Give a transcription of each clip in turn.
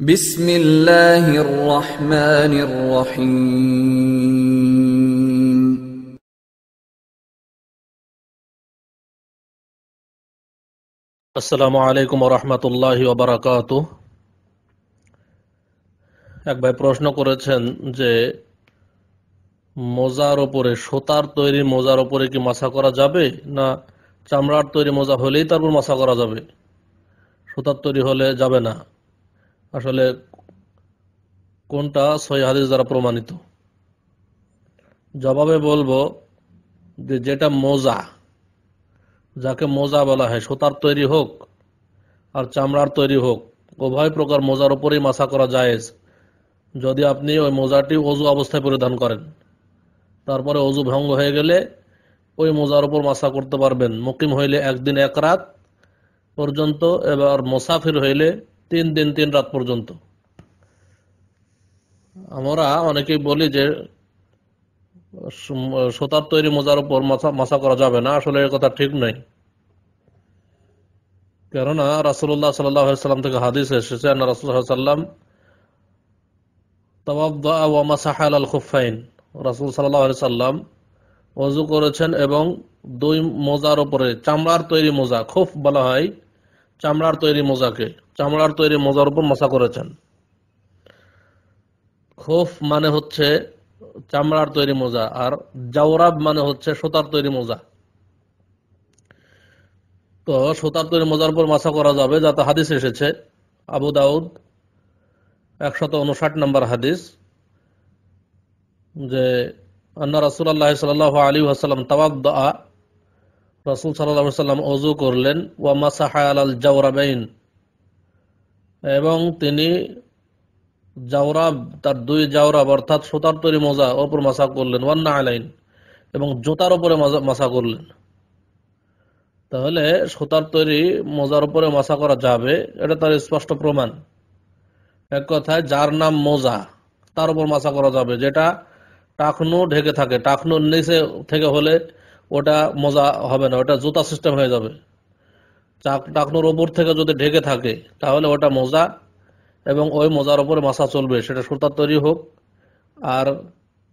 বিসমিল্লাহির রহমানির রহিম। আসসালামু আলাইকুম ওয়া রাহমাতুল্লাহি ওয়া বারাকাতুহু। এক ভাই প্রশ্ন করেছেন যে মোজার উপরে, সুতার তৈরি মোজার উপরে কি মাসা করা যাবে, না চামড়ার তৈরি মোজা হলেই তারপর মাসা করা যাবে, সুতার তৈরি হলে যাবে না? আসলে কোনটা সহিহ হাদিস দ্বারা প্রমাণিত? জবাবে বলবো যে যেটা মোজা, যাকে মোজা বলা হয়, সুতার তৈরি হোক আর চামড়ার তৈরি হোক, উভয় প্রকার মোজার উপরেই মাসা করা জায়েজ, যদি আপনি ওই মোজাটি ওযু অবস্থায় পরিধান করেন। তারপরে ওযু ভঙ্গ হয়ে গেলে ওই মোজার উপর মাসা করতে পারবেন। মুকিম হইলে একদিন এক রাত পর্যন্ত, এবার মুসাফির হইলে 3 দিন 3 রাত পর্যন্ত। আমরা অনেকেই বলি যে সুতার তৈরি মোজার উপর মাসা করা যাবে না, আসলে এর কথা ঠিক নাই। কেননা রাসূলুল্লাহ সাল্লাল্লাহু আলাইহি ওয়াসাল্লাম থেকে হাদিস এসেছে, আন্না রাসূলুল্লাহ সাল্লাল্লাহু আলাইহি ওয়াসাল্লাম তাওয়াদ্দা ওয়া মাসাহা আলাল খুফাইন, রাসূল সাল্লাল্লাহু আলাইহি ওয়াসাল্লাম ওযু করেছেন এবং দুই মোজার উপরে, চামড়ার তৈরি মোজা, খুফ বলা হয় চামড়ার তৈরি মোজাকে, চামড়ার তৈরি মোজার উপর মাসা করেছেন। খুফ মানে হচ্ছে চামড়ার তৈরি মোজা, আর জাওরাব মানে হচ্ছে সুতার তৈরি মোজা। তো সুতার তৈরি মোজার উপর মাসা করা যাবে, যাতে হাদিস এসেছে আবু দাউদ 159 নম্বর হাদিস, যে আন্না রাসূলুল্লাহ সাল্লাল্লাহু আলাইহি ওয়াসাল্লাম তাওয়াদ্দা, রাসূল সাল্লাল্লাহু আলাইহি ওয়াসাল্লাম ওযু করলেন, ওয়া মাসাহা আলাল জাওরাবাইন, এবং তিনি জাওরাব, তার দুই জাওরাব অর্থাৎ সুতার তৈরি মোজা ওপর মাসা করলেন, ওয়ান্না আলাইন, এবং জুতার উপরে মাসা করলেন। তাহলে সুতার তৈরি মোজার উপরে মাসা করা যাবে, এটা তার স্পষ্ট প্রমাণ। এক কথায় যার নাম মোজা তার উপর মাসা করা যাবে, যেটা টাকনু ঢেকে থাকে, টাকনুর নিচে থেকে হলে ওটা মোজা হবে না, ওটা জুতা সিস্টেম হয়ে যাবে। টাকনুর উপর থেকে যদি ঢেকে থাকে তাহলে ওটা মোজা, এবং ওই মোজার উপরে মাসা চলবে, সেটা সুতার তৈরি হোক আর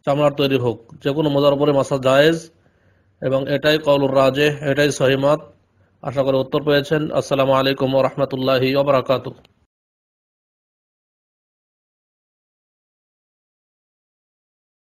চামড়ার তৈরি হোক, যে কোনো মোজার উপরে মাসা জায়েজ, এবং এটাই কওলুর রাজেহ, এটাই সহিহ মত। আশা করি উত্তর পেয়েছেন। আসসালামু আলাইকুম ওয়া রাহমাতুল্লাহি ওয়া বারাকাতুহু।